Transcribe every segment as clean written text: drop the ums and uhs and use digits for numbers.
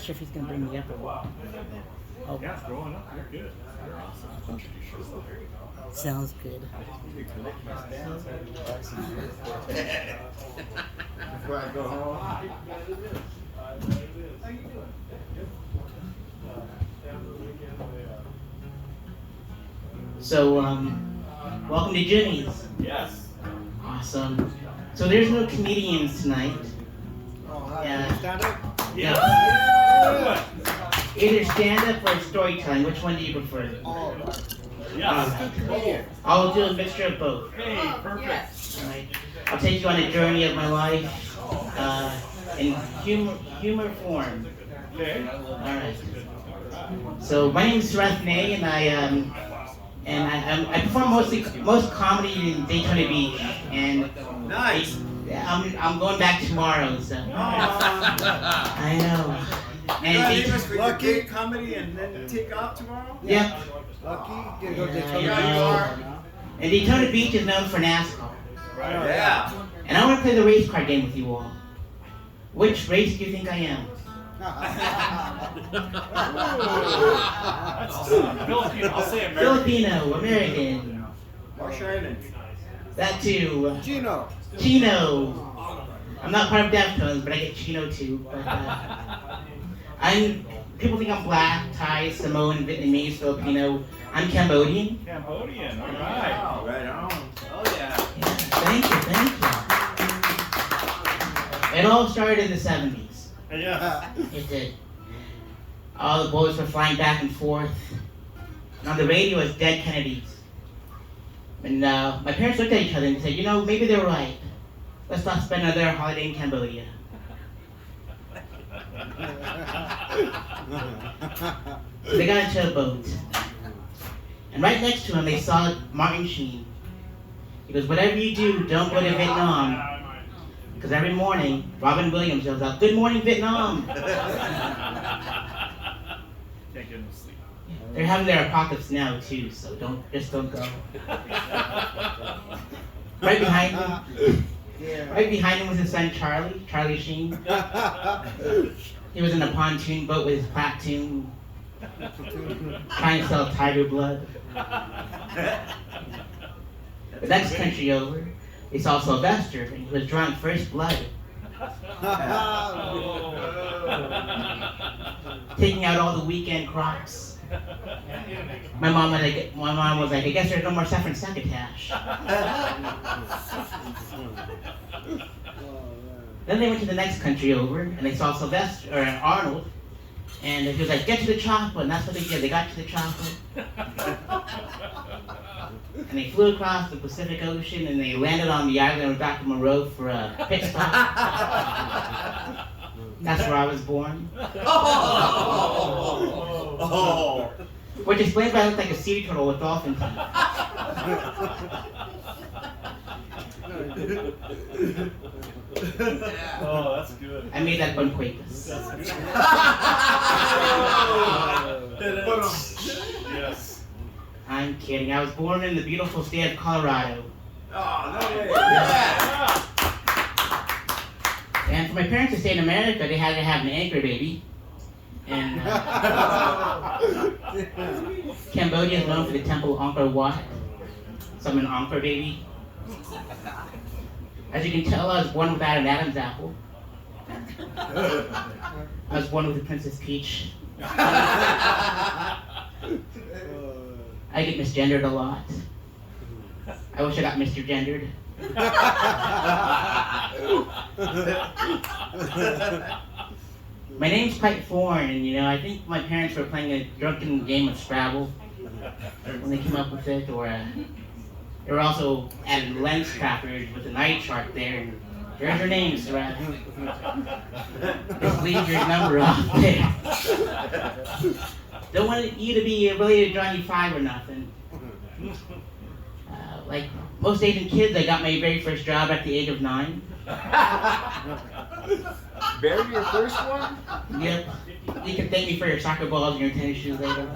sure if he's gonna bring me up or what. Oh, Yeah, growing up, you're good. You're awesome. sounds good. Before I go home. So, welcome to Jimmy's. Yes. Awesome. So there's no comedians tonight. Yeah. Stand up? Yeah. Either stand-up or storytelling. Which one do you prefer? Yes. I'll do a mixture of both. Hey, perfect. All right. I'll take you on a journey of my life in humor form. Okay. All right. So my name is Sarath May, and I perform most comedy in Daytona Beach, and Nice. I'm going back tomorrow. So I know. And You must be great comedy and then take off tomorrow? Yep. Lucky. You go to Yeah, Daytona. yeah. You are. And Daytona Beach is known for NASCAR. Right. Yeah. And I want to play the race car game with you all. Which race do you think I am? That's Filipino. I'll say American. Filipino, American. Marsh Island. That too. Gino. Chino. I'm not part of Deftones, but I get Chino too. But, people think I'm black, Thai, Samoan, Vietnamese, Filipino. I'm Cambodian. Cambodian. All right. Wow, right on. Oh yeah. Yeah, thank you. It all started in the 70s. Yeah. It did. All the bullets were flying back and forth. And on the radio was Dead Kennedys. And my parents looked at each other and said, maybe they were right. Let's not spend another holiday in Cambodia. So they got into a boat. And right next to him, they saw Martin Sheen. He goes, whatever you do, don't go to Vietnam. Because every morning, Robin Williams yells out, good morning, Vietnam. Can't get no sleep. They're having their apocalypse now, too, so don't go. Right behind him. Right behind him was his son, Charlie Sheen. He was in a pontoon boat with his platoon, trying to sell tiger blood. The next country over, they saw Sylvester, and he was drawing first blood. Taking out all the weekend crops. My mom was like, I guess there's no more suffering succotash. Then they went to the next country over, and they saw Arnold, and he was like, get to the chopper, and that's what they did. They got to the chopper, and they flew across the Pacific Ocean, and they landed on the island of Dr. Moreau for a pit stop. That's where I was born. Oh. Which explains why I look like a sea turtle with dolphin teeth. Oh, that's good. I made that bun quakers. Yes. I'm kidding. I was born in the beautiful state of Colorado. Oh, no way. Yeah. And for my parents to stay in America, they had to have an anchor baby. And Cambodia is known for the temple of Angkor Wat. So I'm an Angkor baby. As you can tell, I was born without an Adam's apple. I was born with a Princess Peach. I get misgendered a lot. I wish I got Mr. Gendered. My name's Pipe Thorn, and I think my parents were playing a drunken game of Scrabble when they came up with it, or they were also at lens trappers with an eye chart there, and there's your name, Sarah. Just leave your number off there. Don't want you to be related to Johnny Five or nothing. Like most Asian kids, I got my very first job at the age of 9. Bury your first one? Yep. You can thank me for your soccer balls and your tennis shoes later.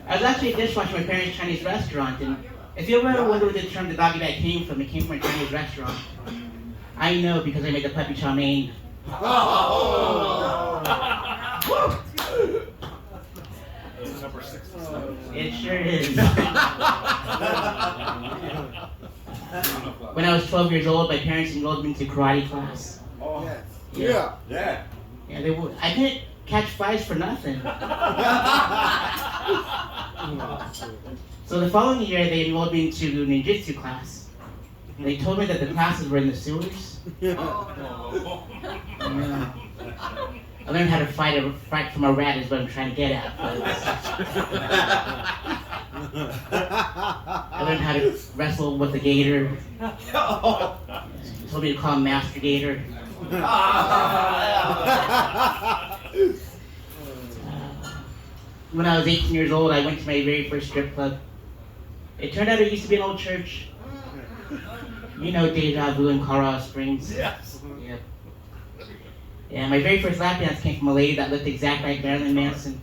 I was actually a dishwasher at my parents' Chinese restaurant, and if you ever wonder where the term the doggy bag came from, it came from a Chinese restaurant. I know because I made the puppy chow mein. Oh. That's number 67. It sure is. When I was 12 years old, my parents enrolled me into karate class. Oh. Yeah. Yeah. Yeah, they would. I couldn't catch flies for nothing. So the following year, they enrolled me into ninjutsu class. They told me that the classes were in the sewers. Yeah. I learned how to fight from a rat is what I'm trying to get at, folks. I learned how to wrestle with a gator. They told me to call him Master Gator. When I was 18 years old, I went to my very first strip club. It turned out it used to be an old church. You know Deja Vu in Colorado Springs. Yes. Yep. Yeah, my very first lap dance came from a lady that looked exactly like Marilyn Manson.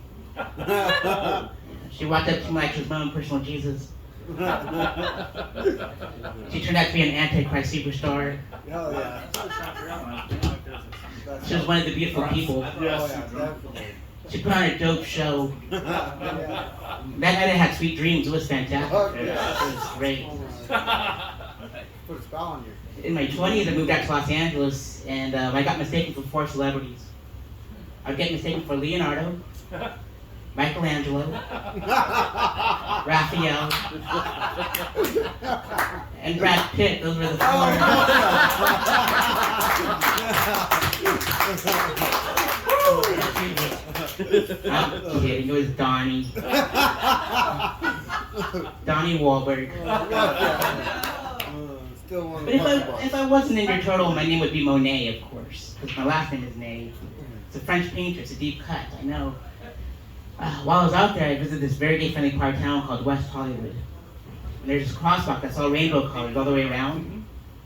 She walked up to me like she was my own personal Jesus. She turned out to be an Antichrist superstar. Oh, yeah. She was one of the beautiful people. Yes. She put on a dope show. That night I had sweet dreams. It was fantastic. It was great. Put a spell on you. In my 20s, I moved out to Los Angeles, and I got mistaken for 4 celebrities. I'd get mistaken for Leonardo, Michelangelo, Raphael, and Brad Pitt. Those were the 4. I'm kidding. It was Donnie. Donnie Wahlberg. Still one of But the puppy balls. if I wasn't Ninja Turtle, my name would be Monet, of course, because my last name is Ney. It's a French painter. It's a deep cut. I know. While I was out there, I visited this very gay-friendly part of town called West Hollywood. And there's this crosswalk that's all rainbow colors all the way around.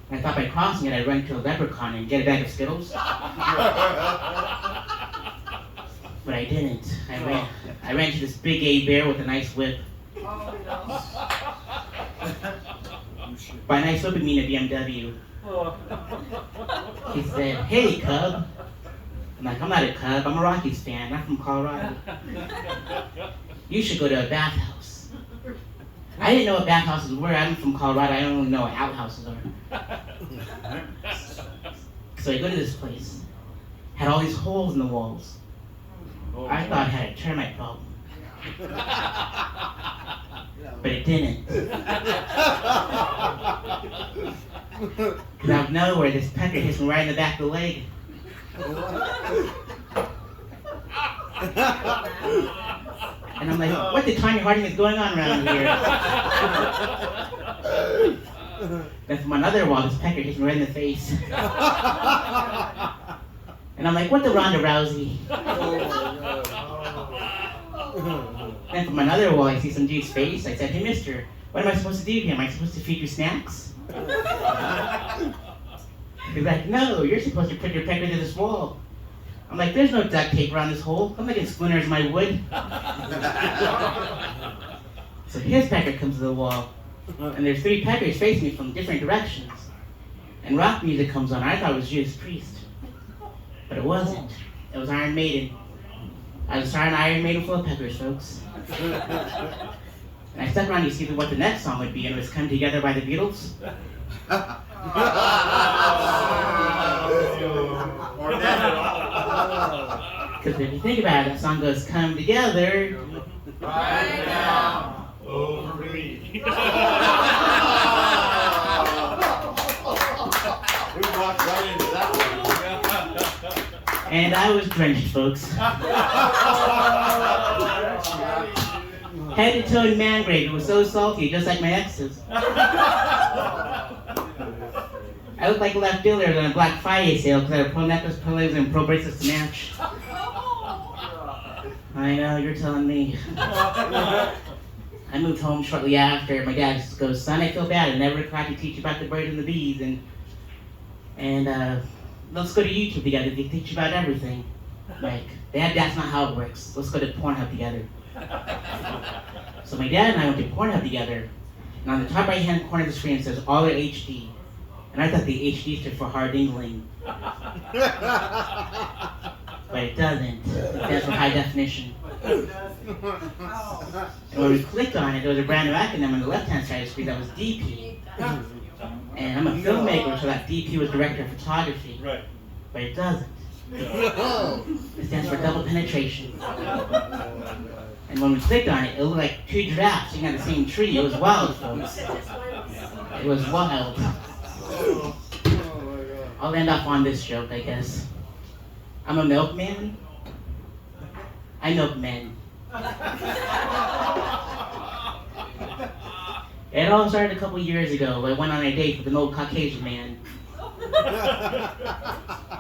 And I thought by crossing it, I'd run to a leprechaun and get a bag of Skittles. But I didn't. I ran to this big gay bear with a nice whip. By nice whip, I mean a BMW. He said, "Hey, cub." I'm like, "I'm not a cub. I'm a Rockies fan. I'm from Colorado. You should go to a bathhouse." I didn't know what bathhouses were. I'm from Colorado. I don't even know what outhouses are. So I go to this place. Had all these holes in the walls. I thought I had a termite problem. But it didn't. Because out of nowhere, this pecker hits me right in the back of the leg. And I'm like, what the Tanya Harding is going on around here? Then from another wall, this pecker hits me right in the face. And I'm like, what the Ronda Rousey? Then from another wall, I see some dude's face. I said, "Hey, mister, what am I supposed to do here? Am I supposed to feed you snacks?" He's like, "No, you're supposed to put your pecker to this wall." I'm like, "There's no duct tape around this hole. I'm making splinters in my wood." So his pecker comes to the wall, and there's 3 peckers facing me from different directions. And rock music comes on. I thought it was Judas Priest. But it wasn't. It was Iron Maiden. I was starting Iron Maiden full of peppers, folks. And I stuck around to see what the next song would be, and it was "Come Together" by the Beatles. Because if you think about it, that song goes, "Come together." Right now, over me. We walked right into that one. And I was drenched, folks. Head to toe in man grave. It was so salty, just like my ex's. I looked like a left dealer on a Black Friday sale because I had pro necklace, pro legs, and pro bracelets to match. I know, you're telling me. I moved home shortly after. My dad just goes, "Son, I feel bad. I never tried to teach you about the birds and the bees. And let's go to YouTube together. They teach you about everything." Like, "Dad, that's not how it works. Let's go to Pornhub together." So my dad and I went to Pornhub together. And on the top right-hand corner of the screen it says "All are HD." And And I thought the HD stood for hard Engling, but it doesn't. It stands for high definition. And when we clicked on it, there was a brand new acronym on the left-hand side of the screen that was DP. And I'm a filmmaker, so that DP was director of photography. Right. But it doesn't. It stands for double penetration. And when we clicked on it, it looked like two giraffes sitting on the same tree. It was wild, folks. It was wild. I'll end off on this joke, I guess. I'm a milkman. I milk men. It all started a couple years ago. I went on a date with an old Caucasian man.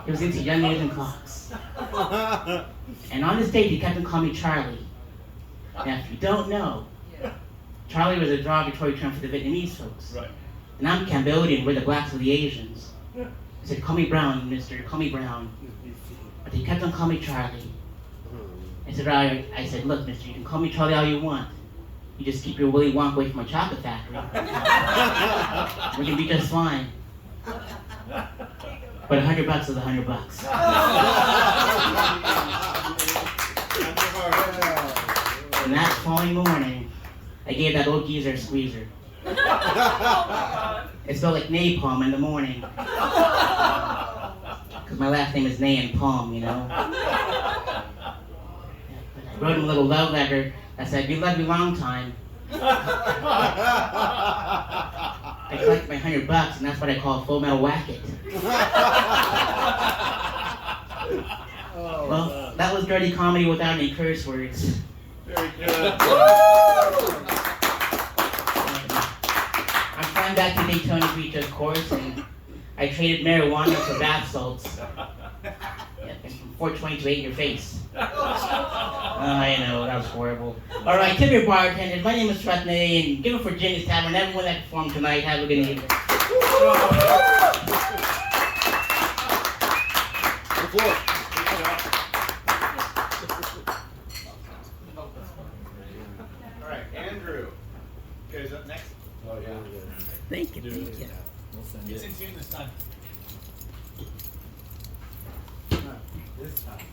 He was into young Asian clocks. And on this date, he kept on calling me Charlie. Now, if you don't know, Charlie was a derogatory term for the Vietnamese folks. Right. And I'm Cambodian, we're the blacks of the Asians. He said, call me Brown, mister, call me Brown. But he kept on calling me Charlie. I said, look, mister, you can call me Charlie all you want. You just keep your Willy Wonka away from my chocolate factory. We can be just fine. But $100 is $100. And that following morning, I gave that old geezer a squeezer. It smelled like napalm in the morning. Because my last name is Nay and Palm, you know. I wrote him a little love letter that said, you loved me a long time. I collected my $100, and that's what I call Full Metal Whack-It. Well, that was dirty comedy without any curse words. Very good. I'm flying back to Daytona Beach, of course, and I traded marijuana for bath salts. And from 420 to 8 in your face. I know, that was horrible. Alright, tip your bartenders. My name is Trutney, and give it for Jenny's Tavern. Everyone that performed tonight, have a good evening. The floor. All right, Andrew. Okay, is up next? Oh, yeah. Thank you, thank you. It's in tune this time. This time.